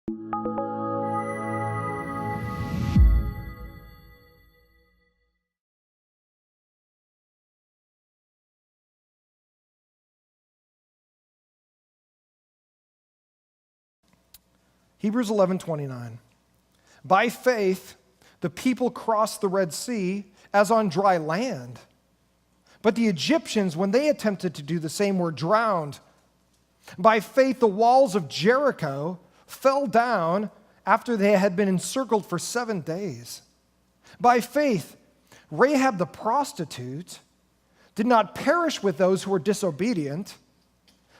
Hebrews 11:29. By faith, the people crossed the Red Sea as on dry land. But the Egyptians, when they attempted to do the same, were drowned. By faith, the walls of Jericho fell down after they had been encircled for 7 days. By faith, Rahab the prostitute did not perish with those who were disobedient,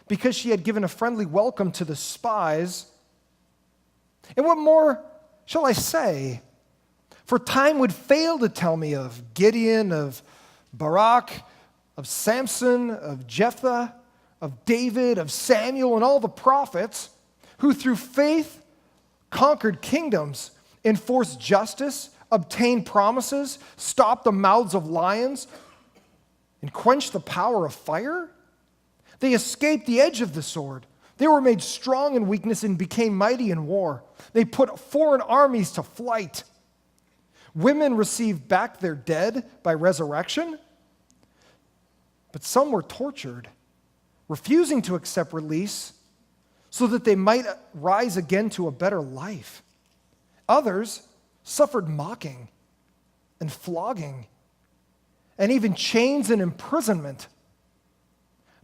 because she had given a friendly welcome to the spies. And what more shall I say? For time would fail to tell me of Gideon, of Barak, of Samson, of Jephthah, of David, of Samuel, and all the prophets who through faith conquered kingdoms, enforced justice, obtained promises, stopped the mouths of lions, and quenched the power of fire. They escaped the edge of the sword. They were made strong in weakness and became mighty in war. They put foreign armies to flight. Women received back their dead by resurrection, but some were tortured, refusing to accept release so that they might rise again to a better life. Others suffered mocking and flogging and even chains and imprisonment.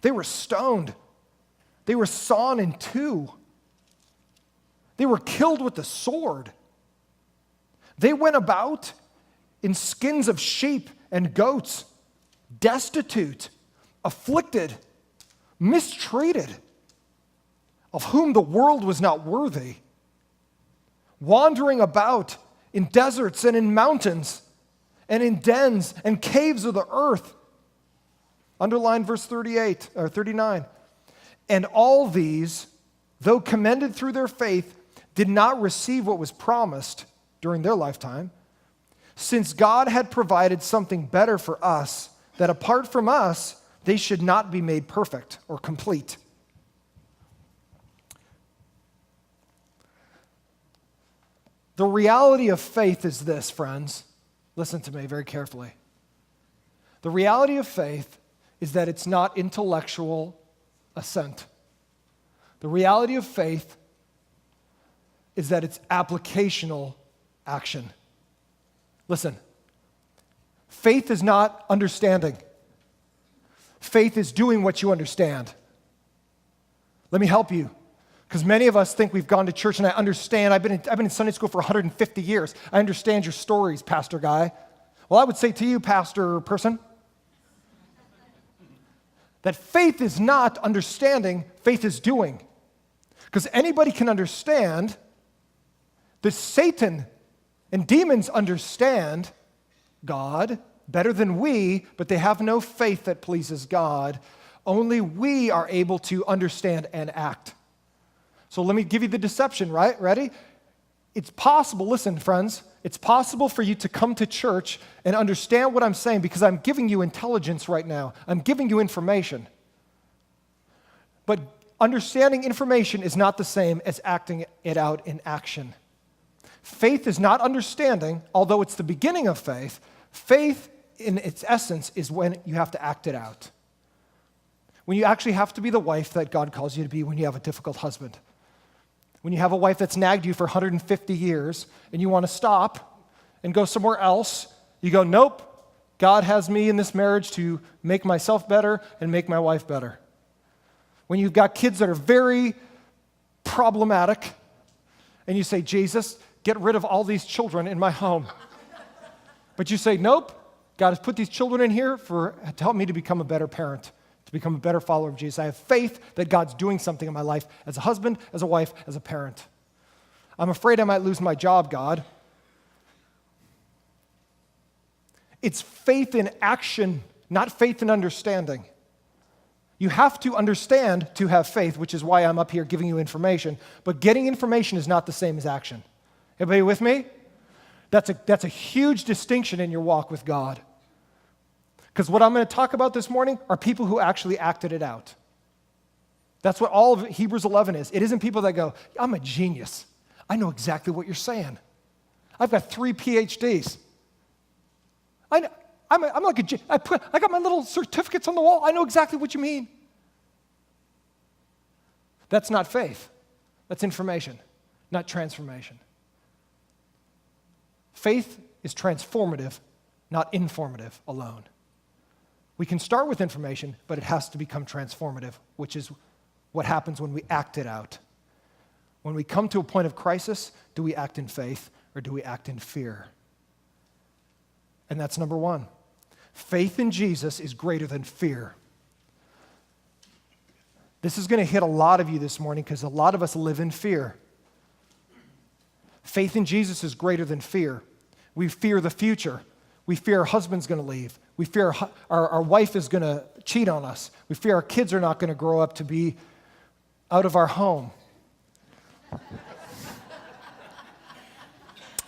They were stoned. They were sawn in two. They were killed with the sword. They went about in skins of sheep and goats, destitute, afflicted, mistreated, of whom the world was not worthy, wandering about in deserts and in mountains and in dens and caves of the earth. Underline verse 38 or 39. And all these, though commended through their faith, did not receive what was promised during their lifetime, since God had provided something better for us, that apart from us, they should not be made perfect or complete. The reality of faith is this, friends. Listen to me very carefully. The reality of faith is that it's not intellectual assent. The reality of faith is that it's applicational action. Listen, faith is not understanding. Faith is doing what you understand. Let me help you, because many of us think we've gone to church and I understand. I've been in Sunday school for 150 years. I understand your stories, Pastor Guy. Well, I would say to you, Pastor person, that faith is not understanding, faith is doing. Because anybody can understand that Satan and demons understand God better than we, but they have no faith that pleases God. Only we are able to understand and act. So let me give you the deception, right? Ready? It's possible, listen, friends, it's possible for you to come to church and understand what I'm saying because I'm giving you intelligence right now. I'm giving you information. But understanding information is not the same as acting it out in action. Faith is not understanding, although it's the beginning of faith. Faith, in its essence, is when you have to act it out. When you actually have to be the wife that God calls you to be when you have a difficult husband. When you have a wife that's nagged you for 150 years and you want to stop and go somewhere else, you go, nope, God has me in this marriage to make myself better and make my wife better. When you've got kids that are very problematic and you say, Jesus, get rid of all these children in my home. But you say, nope, God has put these children in here to help me to become a better parent, to become a better follower of Jesus. I have faith that God's doing something in my life as a husband, as a wife, as a parent. I'm afraid I might lose my job, God. It's faith in action, not faith in understanding. You have to understand to have faith, which is why I'm up here giving you information. But getting information is not the same as action. Everybody with me? That's a huge distinction in your walk with God. Because what I'm going to talk about this morning are people who actually acted it out. That's what all of Hebrews 11 is. It isn't people that go, I'm a genius. I know exactly what you're saying. I've got 3 PhDs. I'm like I got my little certificates on the wall. I know exactly what you mean. That's not faith. That's information, not transformation. Faith is transformative, not informative alone. We can start with information, but it has to become transformative, which is what happens when we act it out. When we come to a point of crisis, do we act in faith or do we act in fear? And that's number one. Faith in Jesus is greater than fear. This is going to hit a lot of you this morning because a lot of us live in fear. Faith in Jesus is greater than fear. We fear the future. We fear our husband's going to leave. We fear our wife is going to cheat on us. We fear our kids are not going to grow up to be out of our home.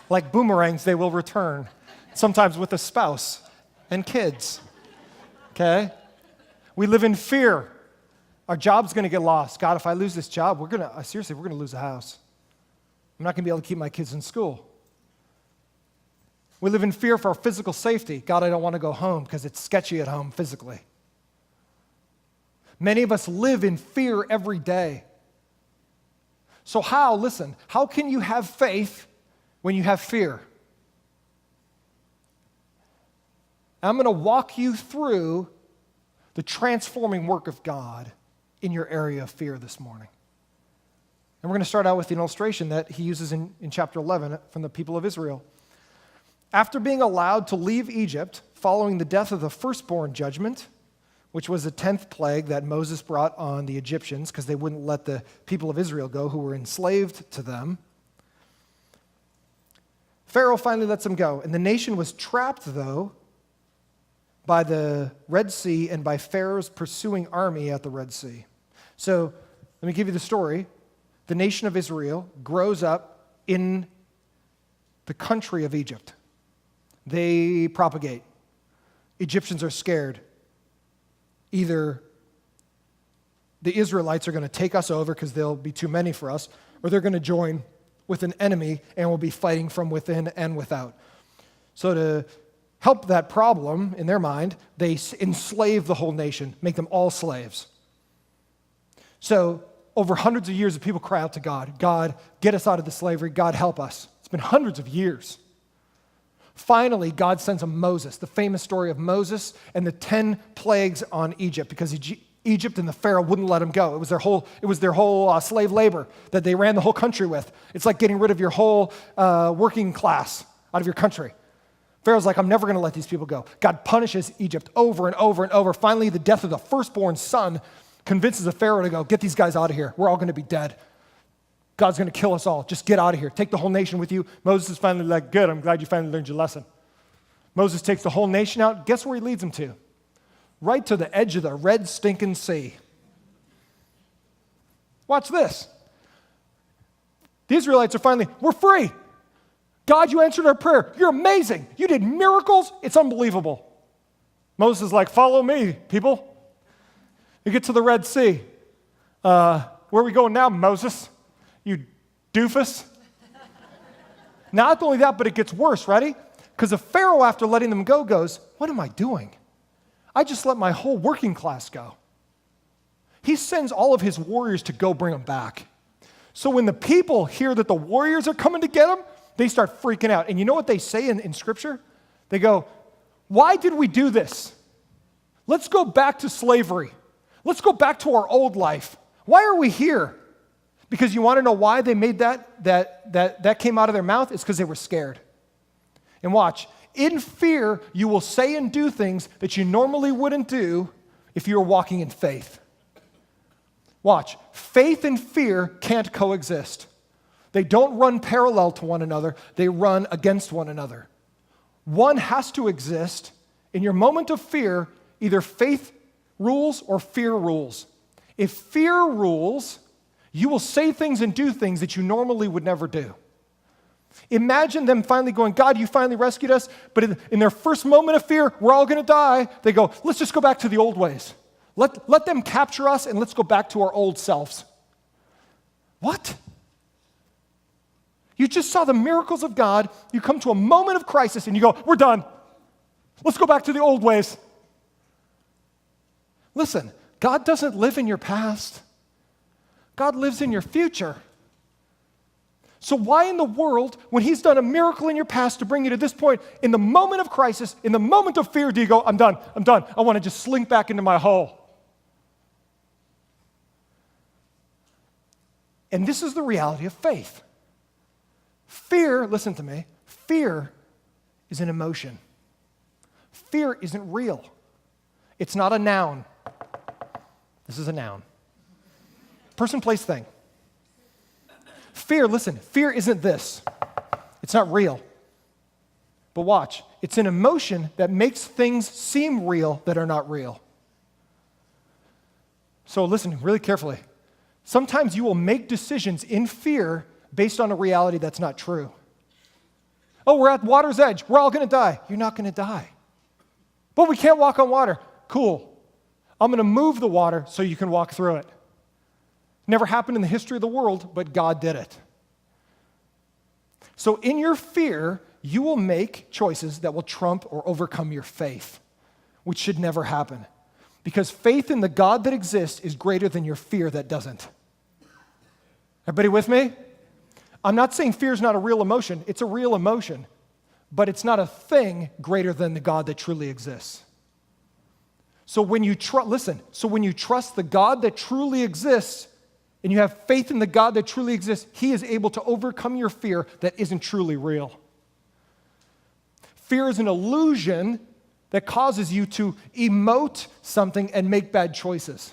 Like boomerangs, they will return, sometimes with a spouse and kids. Okay? We live in fear. Our job's going to get lost. God, if I lose this job, we're going to lose a house. I'm not going to be able to keep my kids in school. We live in fear for our physical safety. God, I don't want to go home because it's sketchy at home physically. Many of us live in fear every day. So how can you have faith when you have fear? I'm going to walk you through the transforming work of God in your area of fear this morning. And we're going to start out with an illustration that he uses in chapter 11 from the people of Israel. After being allowed to leave Egypt following the death of the firstborn judgment, which was the 10th plague that Moses brought on the Egyptians because they wouldn't let the people of Israel go who were enslaved to them, Pharaoh finally lets them go. And the nation was trapped, though, by the Red Sea and by Pharaoh's pursuing army at the Red Sea. So let me give you the story. The nation of Israel grows up in the country of Egypt. They propagate. Egyptians are scared. Either the Israelites are going to take us over because they'll be too many for us, or they're going to join with an enemy and we'll be fighting from within and without. So to help that problem in their mind, they enslave the whole nation, make them all slaves. So over hundreds of years, the people cry out to God, God, get us out of the slavery. God, help us. It's been hundreds of years. Finally, God sends them Moses, the famous story of Moses and the 10 plagues on Egypt, because Egypt and the Pharaoh wouldn't let them go. It was their whole slave labor that they ran the whole country with. It's like getting rid of your whole working class out of your country. Pharaoh's like, I'm never going to let these people go. God punishes Egypt over and over and over. Finally, the death of the firstborn son convinces the Pharaoh to go, get these guys out of here. We're all going to be dead. God's going to kill us all. Just get out of here. Take the whole nation with you. Moses is finally like, good, I'm glad you finally learned your lesson. Moses takes the whole nation out. Guess where he leads them to? Right to the edge of the Red Stinking Sea. Watch this. The Israelites are finally, we're free. God, you answered our prayer. You're amazing. You did miracles. It's unbelievable. Moses is like, follow me, people. You get to the Red Sea. Where are we going now, Moses? You doofus. Not only that, but it gets worse, ready? Because the Pharaoh, after letting them go, goes, what am I doing? I just let my whole working class go. He sends all of his warriors to go bring them back. So when the people hear that the warriors are coming to get them, they start freaking out. And you know what they say in Scripture? They go, why did we do this? Let's go back to slavery. Let's go back to our old life. Why are we here? Because you want to know why they made that came out of their mouth? It's because they were scared. And watch, in fear, you will say and do things that you normally wouldn't do if you were walking in faith. Watch, faith and fear can't coexist. They don't run parallel to one another, they run against one another. One has to exist. In your moment of fear, either faith rules or fear rules. If fear rules, you will say things and do things that you normally would never do. Imagine them finally going, God, you finally rescued us, but in their first moment of fear, we're all going to die. They go, let's just go back to the old ways. Let them capture us and let's go back to our old selves. What? You just saw the miracles of God. You come to a moment of crisis and you go, we're done. Let's go back to the old ways. Listen, God doesn't live in your past. God lives in your future. So why in the world, when he's done a miracle in your past to bring you to this point, in the moment of crisis, in the moment of fear, do you go, I'm done. I want to just slink back into my hole. And this is the reality of faith. Fear, listen to me, fear is an emotion. Fear isn't real. It's not a noun. This is a noun. Person, place, thing. Fear, listen, fear isn't this. It's not real. But watch, it's an emotion that makes things seem real that are not real. So listen really carefully. Sometimes you will make decisions in fear based on a reality that's not true. Oh, we're at water's edge. We're all going to die. You're not going to die. But we can't walk on water. Cool. I'm going to move the water so you can walk through it. Never happened in the history of the world, but God did it. So in your fear, you will make choices that will trump or overcome your faith, which should never happen. Because faith in the God that exists is greater than your fear that doesn't. Everybody with me? I'm not saying fear is not a real emotion. It's a real emotion. But it's not a thing greater than the God that truly exists. So when you when you trust the God that truly exists, and you have faith in the God that truly exists, he is able to overcome your fear that isn't truly real. Fear is an illusion that causes you to emote something and make bad choices.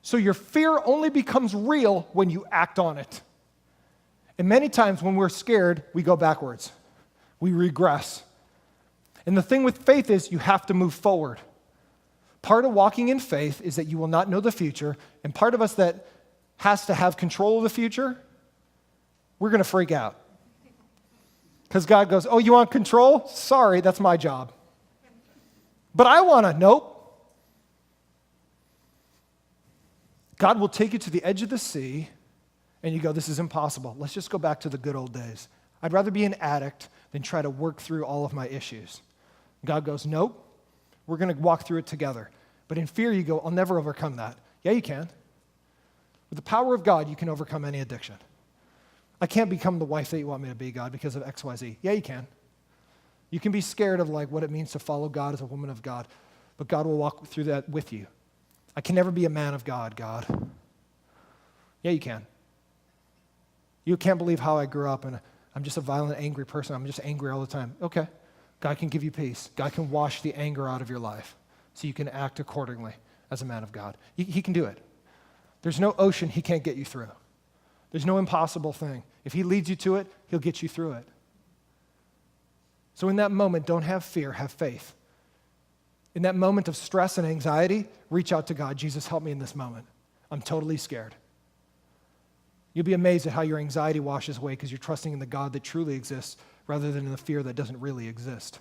So your fear only becomes real when you act on it. And many times when we're scared, we go backwards. We regress. And the thing with faith is you have to move forward. Part of walking in faith is that you will not know the future, and part of us that has to have control of the future, we're going to freak out. Because God goes, oh, you want control? Sorry, that's my job. But I want to, nope. God will take you to the edge of the sea, and you go, this is impossible. Let's just go back to the good old days. I'd rather be an addict than try to work through all of my issues. God goes, nope. We're going to walk through it together. But in fear, you go, I'll never overcome that. Yeah, you can. With the power of God, you can overcome any addiction. I can't become the wife that you want me to be, God, because of X, Y, Z. Yeah, you can. You can be scared of like what it means to follow God as a woman of God, but God will walk through that with you. I can never be a man of God, God. Yeah, you can. You can't believe how I grew up, and I'm just a violent, angry person. I'm just angry all the time. Okay. God can give you peace. God can wash the anger out of your life so you can act accordingly as a man of God. He can do it. There's no ocean he can't get you through. There's no impossible thing. If he leads you to it, he'll get you through it. So in that moment, don't have fear, have faith. In that moment of stress and anxiety, reach out to God. Jesus, help me in this moment. I'm totally scared. You'll be amazed at how your anxiety washes away because you're trusting in the God that truly exists rather than in the fear that doesn't really exist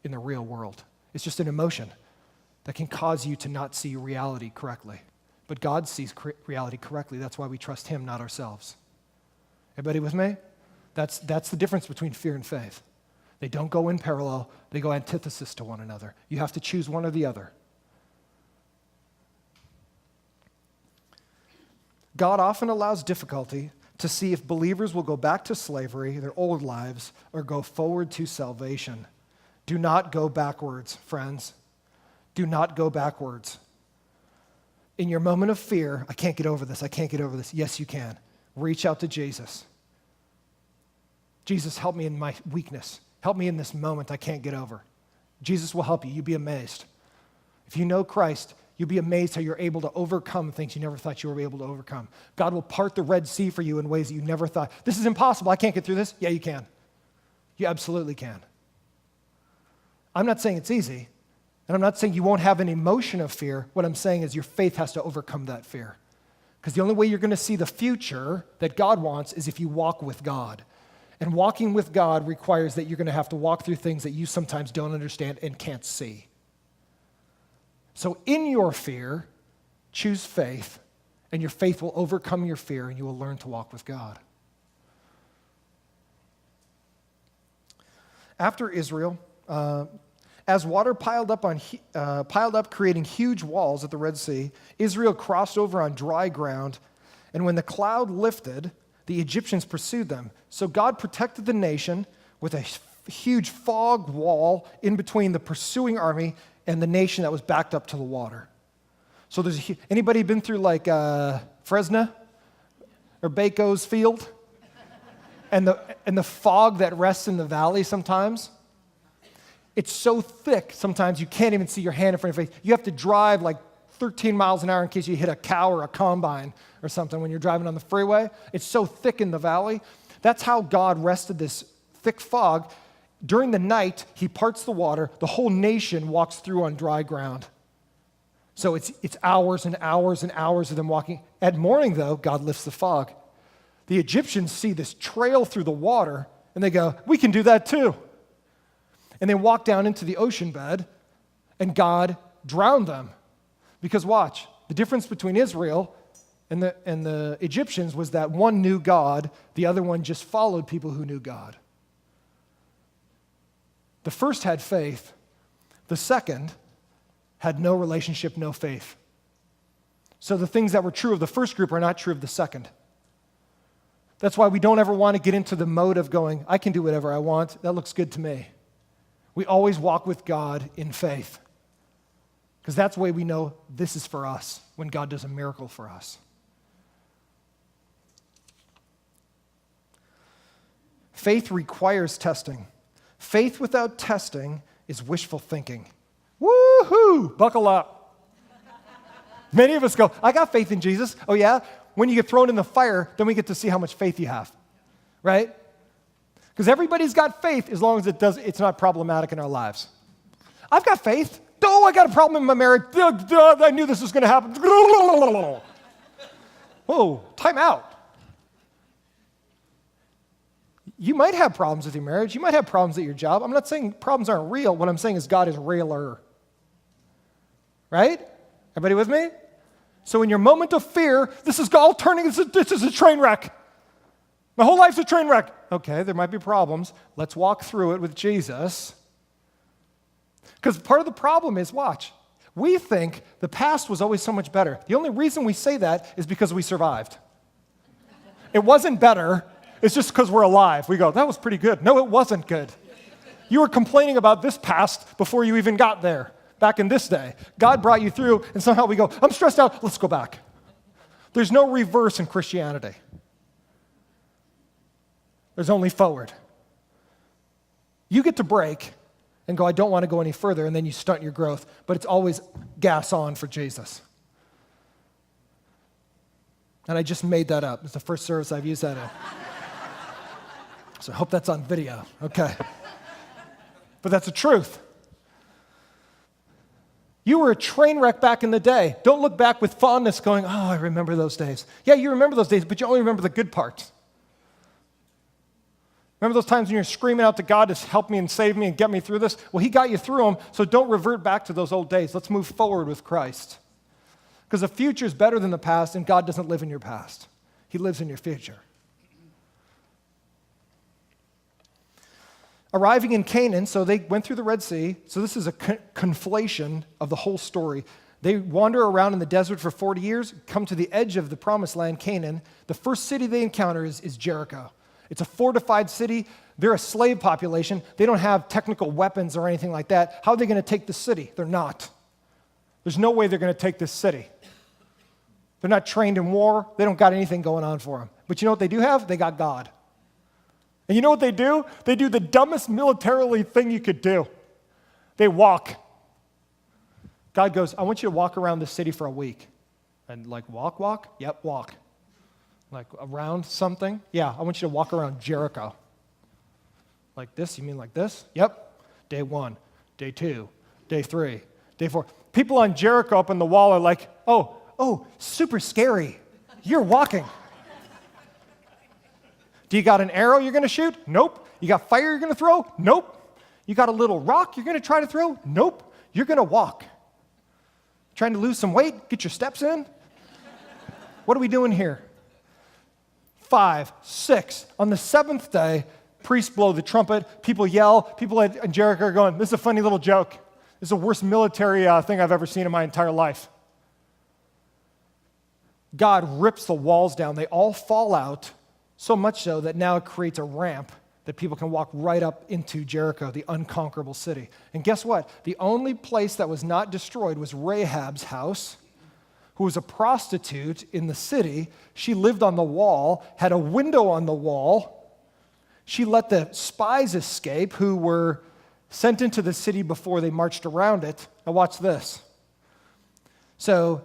in the real world. It's just an emotion that can cause you to not see reality correctly. But God sees reality correctly. That's why we trust him, not ourselves. Everybody with me? That's the difference between fear and faith. They don't go in parallel. They go antithesis to one another. You have to choose one or the other. God often allows difficulty to see if believers will go back to slavery, their old lives, or go forward to salvation. Do not go backwards, friends. Do not go backwards. In your moment of fear, I can't get over this, I can't get over this. Yes, you can. Reach out to Jesus. Jesus, help me in my weakness. Help me in this moment I can't get over. Jesus will help you. You'll be amazed. If you know Christ, you'll be amazed how you're able to overcome things you never thought you were able to overcome. God will part the Red Sea for you in ways that you never thought. This is impossible. I can't get through this. Yeah, you can. You absolutely can. I'm not saying it's easy, and I'm not saying you won't have an emotion of fear. What I'm saying is your faith has to overcome that fear. Because the only way you're going to see the future that God wants is if you walk with God. And walking with God requires that you're going to have to walk through things that you sometimes don't understand and can't see. So in your fear, choose faith and your faith will overcome your fear, and you will learn to walk with God. After Israel, as water piled up, creating huge walls at the Red Sea, Israel crossed over on dry ground, and when the cloud lifted, the Egyptians pursued them. So God protected the nation with a huge fog wall in between the pursuing army and the nation that was backed up to the water. So anybody been through like Fresno or Baco's field? And the fog that rests in the valley sometimes? It's so thick sometimes you can't even see your hand in front of your face. You have to drive like 13 miles an hour in case you hit a cow or a combine or something when you're driving on the freeway. It's so thick in the valley. That's how God rested this thick fog. During the night, he parts the water. The whole nation walks through on dry ground. So it's hours and hours and hours of them walking. At morning, though, God lifts the fog. The Egyptians see this trail through the water, and they go, we can do that too. And they walk down into the ocean bed, and God drowned them. Because watch, the difference between Israel and the Egyptians was that one knew God, the other one just followed people who knew God. The first had faith. The second had no relationship, no faith. So the things that were true of the first group are not true of the second. That's why we don't ever want to get into the mode of going, I can do whatever I want. That looks good to me. We always walk with God in faith. Because that's the way we know this is for us, when God does a miracle for us. Faith requires testing. Faith without testing is wishful thinking. Woo-hoo! Buckle up. Many of us go, I got faith in Jesus. Oh yeah? When you get thrown in the fire, then we get to see how much faith you have, right? Because everybody's got faith as long as it's not problematic in our lives. I've got faith. Oh, I got a problem in my marriage. I knew this was going to happen. Whoa, time out. You might have problems with your marriage. You might have problems at your job. I'm not saying problems aren't real. What I'm saying is God is realer. Right? Everybody with me? So in your moment of fear, this is all turning, this is a train wreck. My whole life's a train wreck. Okay, there might be problems. Let's walk through it with Jesus. Because part of the problem is, watch, we think the past was always so much better. The only reason we say that is because we survived. It wasn't better. It's just because we're alive. We go, that was pretty good. No, it wasn't good. You were complaining about this past before you even got there. Back in this day. God brought you through, and somehow we go, I'm stressed out, let's go back. There's no reverse in Christianity. There's only forward. You get to break and go, I don't want to go any further, and then you stunt your growth, but it's always gas on for Jesus. And I just made that up. It's the first service I've used that in. So I hope that's on video. Okay. But that's the truth. You were a train wreck back in the day. Don't look back with fondness going, oh, I remember those days. Yeah, you remember those days, but you only remember the good parts. Remember those times when you're screaming out to God to help me and save me and get me through this? Well, he got you through them, so don't revert back to those old days. Let's move forward with Christ. Because the future is better than the past, and God doesn't live in your past. He lives in your future. Arriving in Canaan, so they went through the Red Sea. So this is a conflation of the whole story. They wander around in the desert for 40 years, come to the edge of the promised land, Canaan. The first city they encounter is Jericho. It's a fortified city. They're a slave population. They don't have technical weapons or anything like that. How are they going to take the city? They're not. There's no way they're going to take this city. They're not trained in war. They don't got anything going on for them. But you know what they do have? They got God. And you know what they do? They do the dumbest militarily thing you could do. They walk. God goes, I want you to walk around the city for a week. And like, walk? Yep, walk. Like around something? Yeah, I want you to walk around Jericho. Like this? You mean like this? Yep. Day 1, day 2, day 3, day 4. People on Jericho up on the wall are like, oh, super scary. You're walking. Do you got an arrow you're going to shoot? Nope. You got fire you're going to throw? Nope. You got a little rock you're going to try to throw? Nope. You're going to walk. Trying to lose some weight? Get your steps in? What are we doing here? 5, 6. On the 7th day, priests blow the trumpet, people yell, people at Jericho are going, this is a funny little joke. This is the worst military thing I've ever seen in my entire life. God rips the walls down. They all fall out, so much so that now it creates a ramp that people can walk right up into Jericho, the unconquerable city. And guess what? The only place that was not destroyed was Rahab's house, who was a prostitute in the city. She lived on the wall, had a window on the wall. She let the spies escape who were sent into the city before they marched around it. Now watch this. So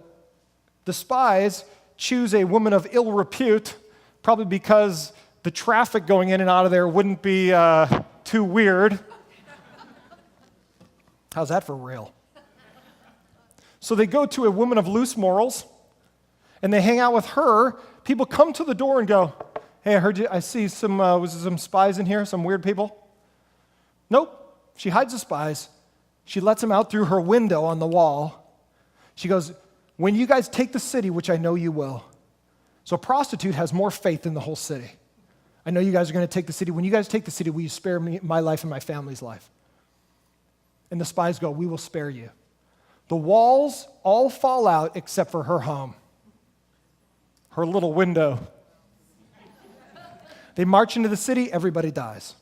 the spies choose a woman of ill repute, probably because the traffic going in and out of there wouldn't be too weird. How's that for real? So they go to a woman of loose morals, and they hang out with her. People come to the door and go, hey, I see some spies in here, some weird people. Nope. She hides the spies. She lets them out through her window on the wall. She goes, when you guys take the city, which I know you will. So a prostitute has more faith in the whole city. I know you guys are going to take the city. When you guys take the city, will you spare me, my life and my family's life? And the spies go, we will spare you. The walls all fall out except for her home, her little window. They march into the city, everybody dies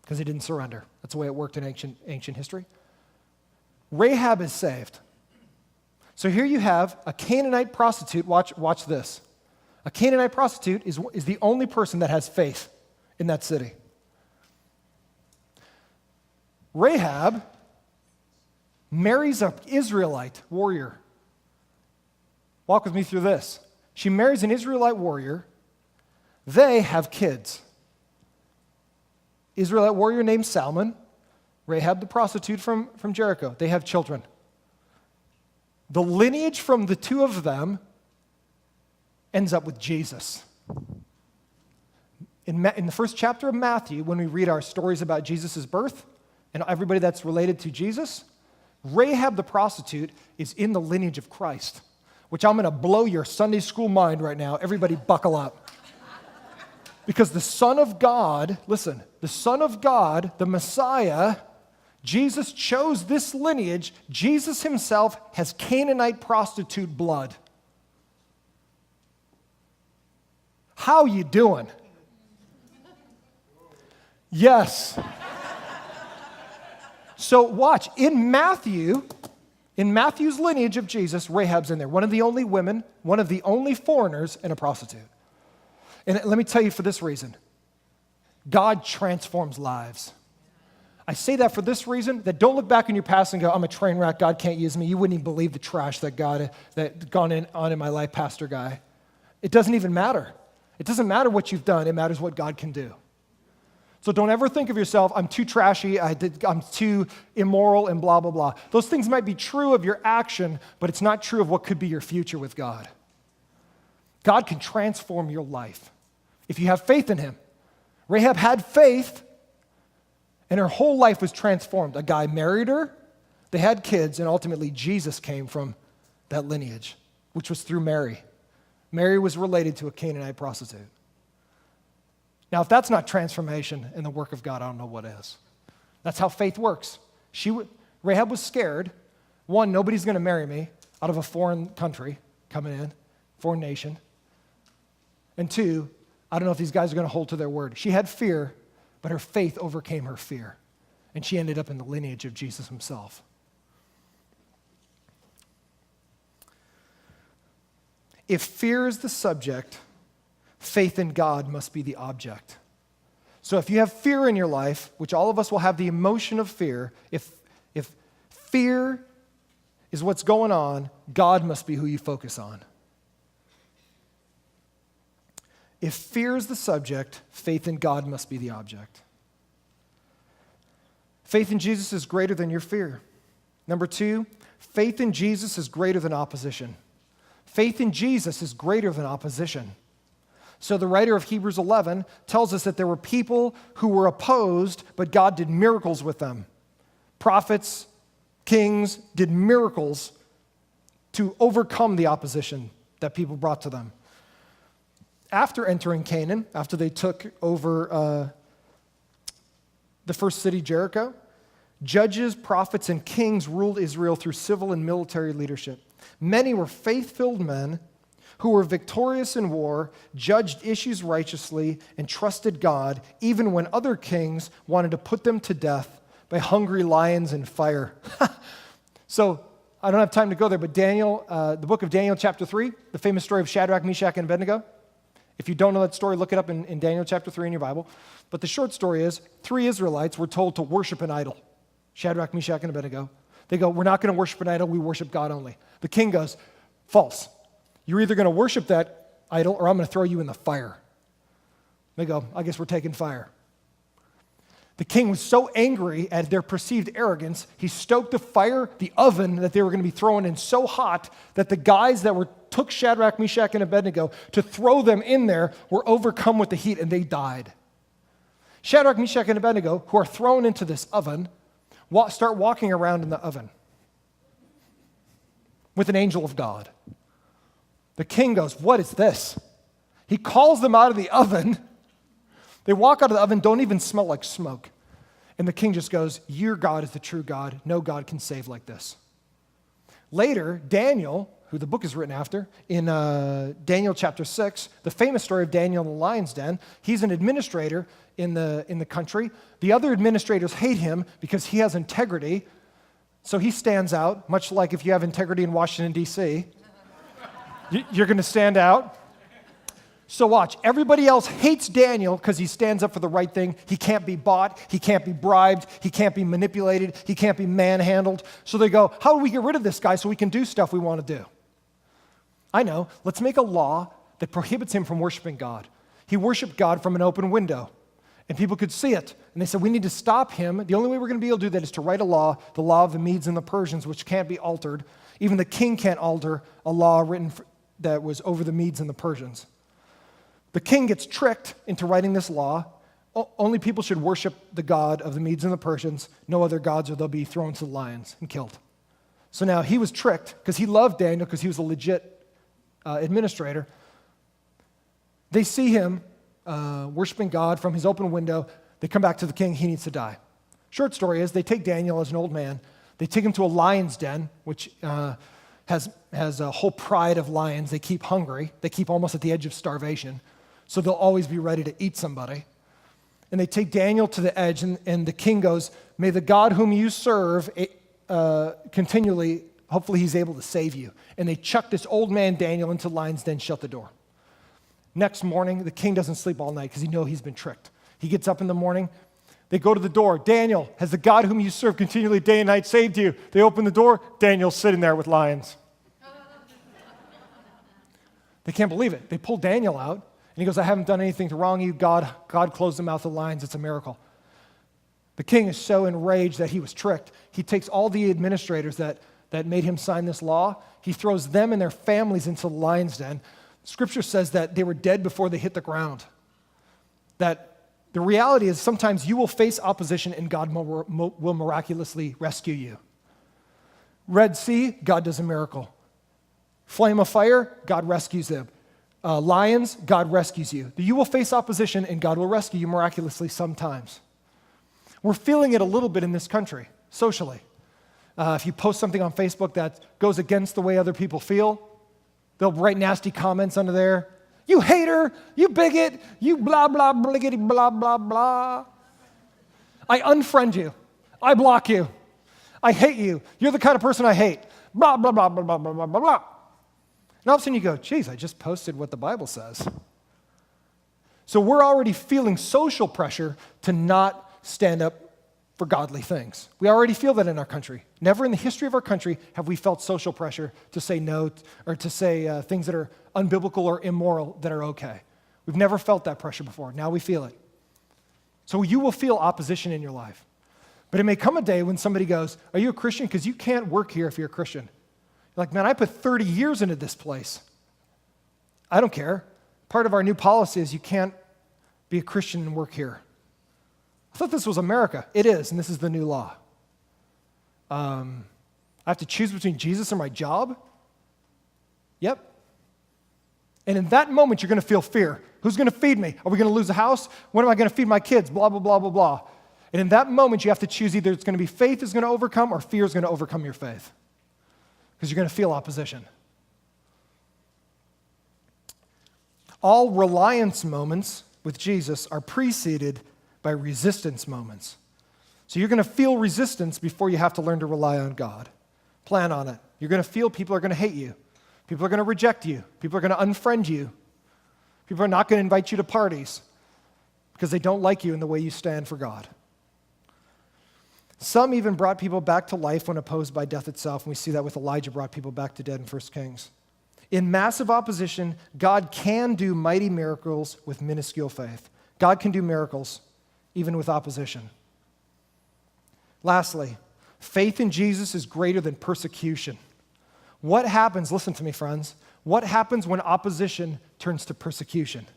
because they didn't surrender. That's the way it worked in ancient history. Rahab is saved. So here you have a Canaanite prostitute. Watch this. A Canaanite prostitute is the only person that has faith in that city. Rahab marries an Israelite warrior. Walk with me through this. She marries an Israelite warrior. They have kids. Israelite warrior named Salmon, Rahab the prostitute from Jericho. They have children. The lineage from the two of them ends up with Jesus. In the first chapter of Matthew, when we read our stories about Jesus' birth and everybody that's related to Jesus, Rahab the prostitute is in the lineage of Christ, which I'm going to blow your Sunday school mind right now. Everybody buckle up. Because the Son of God, listen, the Son of God, the Messiah, Jesus chose this lineage. Jesus himself has Canaanite prostitute blood. How you doing? Yes. So watch, in Matthew's lineage of Jesus, Rahab's in there. One of the only women, one of the only foreigners, and a prostitute. And let me tell you for this reason. God transforms lives. I say that for this reason, that don't look back in your past and go, I'm a train wreck, God can't use me. You wouldn't even believe the trash that gone on in my life, pastor guy. It doesn't even matter. It doesn't matter what you've done. It matters what God can do. So don't ever think of yourself, I'm too trashy, I'm too immoral, and blah, blah, blah. Those things might be true of your action, but it's not true of what could be your future with God. God can transform your life if you have faith in him. Rahab had faith, and her whole life was transformed. A guy married her, they had kids, and ultimately Jesus came from that lineage, which was through Mary. Mary was related to a Canaanite prostitute. Now, if that's not transformation in the work of God, I don't know what is. That's how faith works. Rahab was scared. One, nobody's going to marry me out of a foreign country coming in, foreign nation. And two, I don't know if these guys are going to hold to their word. She had fear, but her faith overcame her fear. And she ended up in the lineage of Jesus himself. If fear is the subject, faith in God must be the object. So if you have fear in your life, which all of us will have the emotion of fear, if fear is what's going on, God must be who you focus on. If fear is the subject, faith in God must be the object. Faith in Jesus is greater than your fear. Number two, faith in Jesus is greater than opposition. Faith in Jesus is greater than opposition. So the writer of Hebrews 11 tells us that there were people who were opposed, but God did miracles with them. Prophets, kings did miracles to overcome the opposition that people brought to them. After entering Canaan, after they took over the first city, Jericho, judges, prophets, and kings ruled Israel through civil and military leadership. Many were faith-filled men who were victorious in war, judged issues righteously, and trusted God, even when other kings wanted to put them to death by hungry lions and fire. So, I don't have time to go there, but Daniel, the book of Daniel chapter 3, the famous story of Shadrach, Meshach, and Abednego. If you don't know that story, look it up in Daniel chapter 3 in your Bible. But the short story is, 3 Israelites were told to worship an idol. Shadrach, Meshach, and Abednego. They go, we're not going to worship an idol, we worship God only. The king goes, false. You're either going to worship that idol or I'm going to throw you in the fire. They go, I guess we're taking fire. The king was so angry at their perceived arrogance, he stoked the fire, the oven that they were going to be thrown in so hot that the guys that took Shadrach, Meshach, and Abednego to throw them in there were overcome with the heat and they died. Shadrach, Meshach, and Abednego, who are thrown into this oven, start walking around in the oven with an angel of God. The king goes, what is this? He calls them out of the oven. They walk out of the oven, don't even smell like smoke. And the king just goes, your God is the true God. No God can save like this. Later, Daniel, who the book is written after, in Daniel chapter 6, the famous story of Daniel in the lion's den, he's an administrator in the country. The other administrators hate him because he has integrity. So he stands out, much like if you have integrity in Washington, D.C. You're going to stand out. So watch, everybody else hates Daniel because he stands up for the right thing. He can't be bought, he can't be bribed, he can't be manipulated, he can't be manhandled. So they go, how do we get rid of this guy so we can do stuff we want to do? I know, let's make a law that prohibits him from worshiping God. He worshiped God from an open window, and people could see it. And they said, we need to stop him. The only way we're going to be able to do that is to write a law, the law of the Medes and the Persians, which can't be altered. Even the king can't alter a law written that was over the Medes and the Persians. The king gets tricked into writing this law. Only people should worship the God of the Medes and the Persians, no other gods, or they'll be thrown to the lions and killed. So now he was tricked because he loved Daniel because he was a legit administrator. They see him worshiping God from his open window. They come back to the king. He needs to die. Short story is they take Daniel as an old man. They take him to a lion's den, which has a whole pride of lions. They keep hungry. They keep almost at the edge of starvation. So they'll always be ready to eat somebody. And they take Daniel to the edge, and the king goes, may the God whom you serve continually, hopefully he's able to save you. And they chuck this old man Daniel into the lion's den, shut the door. Next morning, the king doesn't sleep all night because he knows he's been tricked. He gets up in the morning. They go to the door. Daniel, has the God whom you serve continually day and night saved you? They open the door. Daniel's sitting there with lions. They can't believe it. They pull Daniel out, and he goes, I haven't done anything to wrong you. God closed the mouth of the lions. It's a miracle. The king is so enraged that he was tricked. He takes all the administrators that made him sign this law. He throws them and their families into the lion's den. Scripture says that they were dead before they hit the ground. That the reality is sometimes you will face opposition and God will miraculously rescue you. Red Sea, God does a miracle. Flame of fire, God rescues them. Lions, God rescues you. You will face opposition and God will rescue you miraculously sometimes. We're feeling it a little bit in this country, socially. If you post something on Facebook that goes against the way other people feel, they'll write nasty comments under there. You hater, you bigot, you blah, blah, bliggity, blah, blah, blah. I unfriend you. I block you. I hate you. You're the kind of person I hate. Blah, blah, blah, blah, blah, blah, blah, blah. And all of a sudden you go, geez, I just posted what the Bible says. So we're already feeling social pressure to not stand up for godly things. We already feel that in our country. Never in the history of our country have we felt social pressure to say no or to say things that are unbiblical or immoral that are okay. We've never felt that pressure before. Now we feel it. So you will feel opposition in your life. But it may come a day when somebody goes, are you a Christian? Because you can't work here if you're a Christian. You're like, man, I put 30 years into this place. I don't care. Part of our new policy is you can't be a Christian and work here. I thought this was America. It is, and this is the new law. I have to choose between Jesus or my job? Yep. And in that moment, you're going to feel fear. Who's going to feed me? Are we going to lose a house? When am I going to feed my kids? Blah, blah, blah, blah, blah. And in that moment, you have to choose either it's going to be faith is going to overcome or fear is going to overcome your faith. Because you're going to feel opposition. All reliance moments with Jesus are preceded by resistance moments. So you're going to feel resistance before you have to learn to rely on God. Plan on it. You're going to feel people are going to hate you. People are going to reject you. People are going to unfriend you. People are not going to invite you to parties because they don't like you in the way you stand for God. Some even brought people back to life when opposed by death itself, and we see that with Elijah brought people back to dead in 1 Kings. In massive opposition, God can do mighty miracles with minuscule faith. God can do miracles even with opposition. Lastly, faith in Jesus is greater than persecution. What happens, listen to me, friends, what happens when opposition turns to persecution?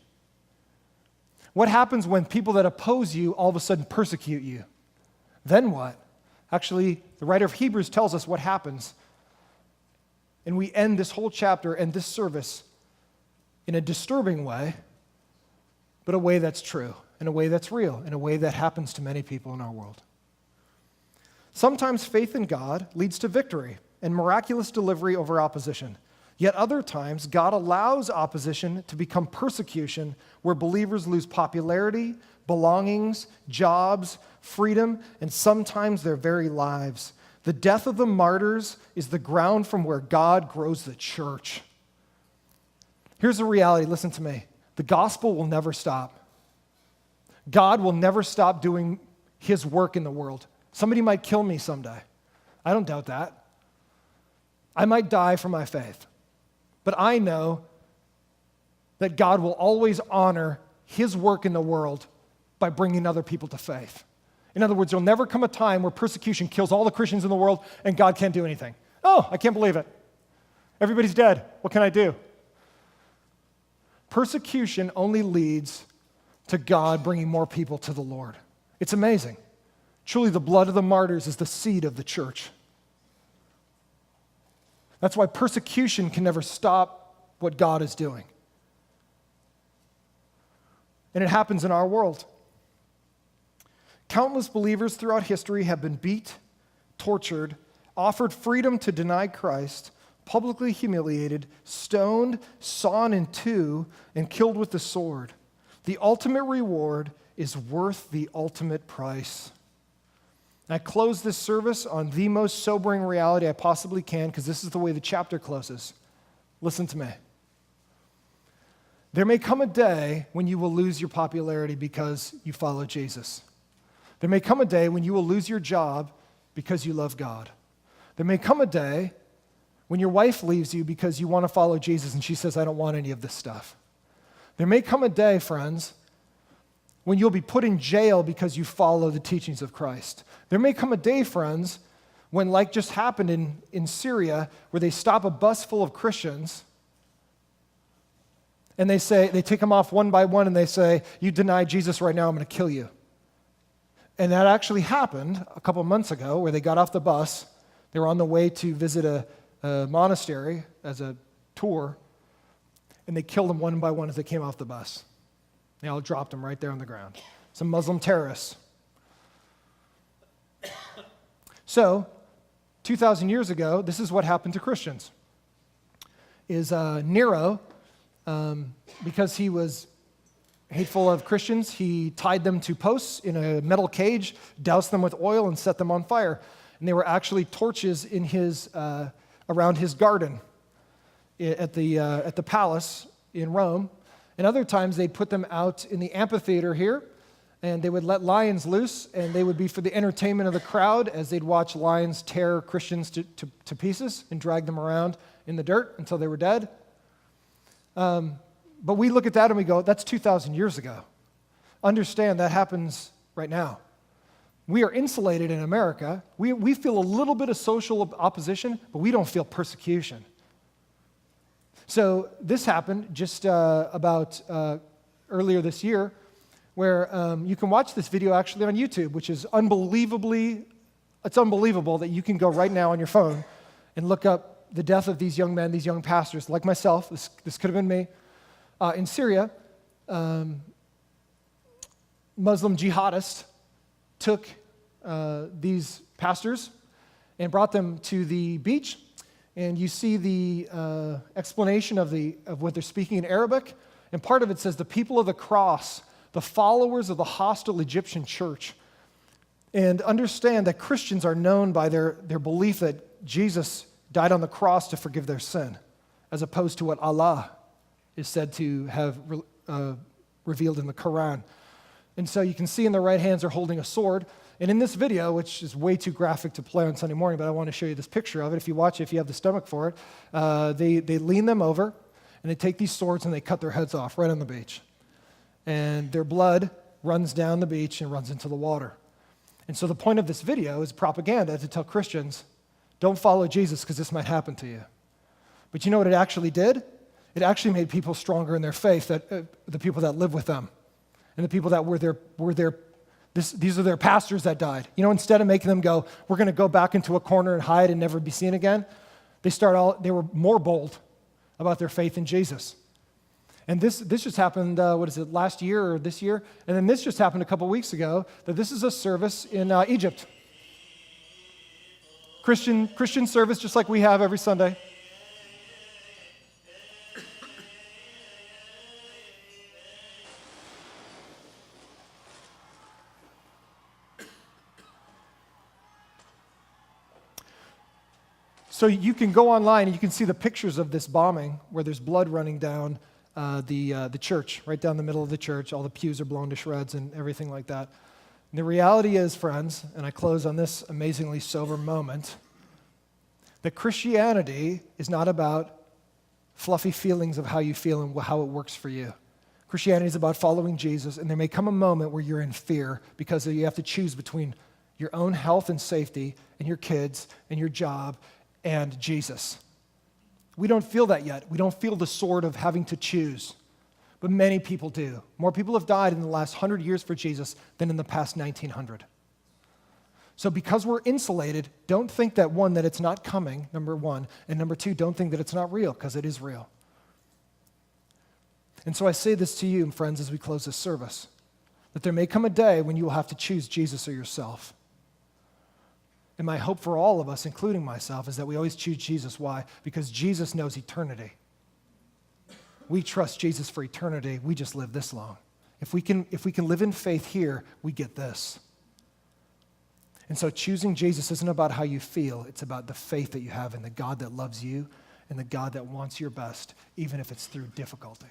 What happens when people that oppose you all of a sudden persecute you? Then what? Actually, the writer of Hebrews tells us what happens. And we end this whole chapter and this service in a disturbing way, but a way that's true, in a way that's real, in a way that happens to many people in our world. Sometimes faith in God leads to victory and miraculous delivery over opposition. Yet other times, God allows opposition to become persecution where believers lose popularity, belongings, jobs, freedom, and sometimes their very lives. The death of the martyrs is the ground from where God grows the church. Here's the reality, listen to me. The gospel will never stop. God will never stop doing his work in the world. Somebody might kill me someday. I don't doubt that. I might die for my faith. But I know that God will always honor his work in the world by bringing other people to faith. In other words, there'll never come a time where persecution kills all the Christians in the world and God can't do anything. Oh, I can't believe it. Everybody's dead. What can I do? Persecution only leads to God bringing more people to the Lord. It's amazing. Truly, the blood of the martyrs is the seed of the church. That's why persecution can never stop what God is doing. And it happens in our world. Countless believers throughout history have been beat, tortured, offered freedom to deny Christ, publicly humiliated, stoned, sawn in two, and killed with the sword. The ultimate reward is worth the ultimate price. And I close this service on the most sobering reality I possibly can because this is the way the chapter closes. Listen to me. There may come a day when you will lose your popularity because you follow Jesus. There may come a day when you will lose your job because you love God. There may come a day when your wife leaves you because you want to follow Jesus and she says, I don't want any of this stuff. There may come a day, friends, when you'll be put in jail because you follow the teachings of Christ. There may come a day, friends, when, like just happened in Syria, where they stop a bus full of Christians and they take them off one by one and they say, you deny Jesus right now, I'm going to kill you. And that actually happened a couple months ago where they got off the bus. They were on the way to visit a monastery as a tour, and they killed them one by one as they came off the bus. They all dropped them right there on the ground. Some Muslim terrorists. So, 2,000 years ago, this is what happened to Christians. Nero, because he was hateful of Christians, he tied them to posts in a metal cage, doused them with oil, and set them on fire. And they were actually torches in around his garden at the palace in Rome. And other times they'd put them out in the amphitheater here, and they would let lions loose, and they would be for the entertainment of the crowd as they'd watch lions tear Christians to pieces and drag them around in the dirt until they were dead. But we look at that and we go, that's 2,000 years ago. Understand that happens right now. We are insulated in America. We feel a little bit of social opposition, but we don't feel persecution. So this happened just about earlier this year, where you can watch this video actually on YouTube, which is it's unbelievable that you can go right now on your phone and look up the death of these young men, these young pastors, like myself. This could have been me. in Syria, Muslim jihadists took these pastors and brought them to the beach. And you see the explanation of what they're speaking in Arabic. And part of it says, the people of the cross, the followers of the hostile Egyptian church. And understand that Christians are known by their belief that Jesus died on the cross to forgive their sin, as opposed to what Allah is said to have revealed in the Quran. And so you can see in their right hands they're holding a sword. And in this video, which is way too graphic to play on Sunday morning, but I want to show you this picture of it. If you watch it, if you have the stomach for it, they lean them over, and they take these swords and they cut their heads off right on the beach. And their blood runs down the beach and runs into the water. And so the point of this video is propaganda to tell Christians, don't follow Jesus because this might happen to you. But you know what it actually did? It actually made people stronger in their faith, that the people that live with them and the people that these are their pastors that died. You know, instead of making them go, we're going to go back into a corner and hide and never be seen again, they were more bold about their faith in Jesus. And this just happened, last year or this year? And then this just happened a couple weeks ago, that this is a service in Egypt. Christian service, just like we have every Sunday. So you can go online and you can see the pictures of this bombing where there's blood running down the church, right down the middle of the church. All the pews are blown to shreds and everything like that. And the reality is, friends, and I close on this amazingly sober moment, that Christianity is not about fluffy feelings of how you feel and how it works for you. Christianity is about following Jesus, and there may come a moment where you're in fear because you have to choose between your own health and safety and your kids and your job and Jesus. We don't feel that yet. We don't feel the sword of having to choose. But many people do. More people have died in the last 100 years for Jesus than in the past 1900. So because we're insulated, don't think that, one, that it's not coming, number one, and number two, don't think that it's not real, because it is real. And so I say this to you, friends, as we close this service, that there may come a day when you will have to choose Jesus or yourself. And my hope for all of us, including myself, is that we always choose Jesus. Why? Because Jesus knows eternity. We trust Jesus for eternity. We just live this long. If we can live in faith here, we get this. And so choosing Jesus isn't about how you feel. It's about the faith that you have in the God that loves you and the God that wants your best, even if it's through difficulty.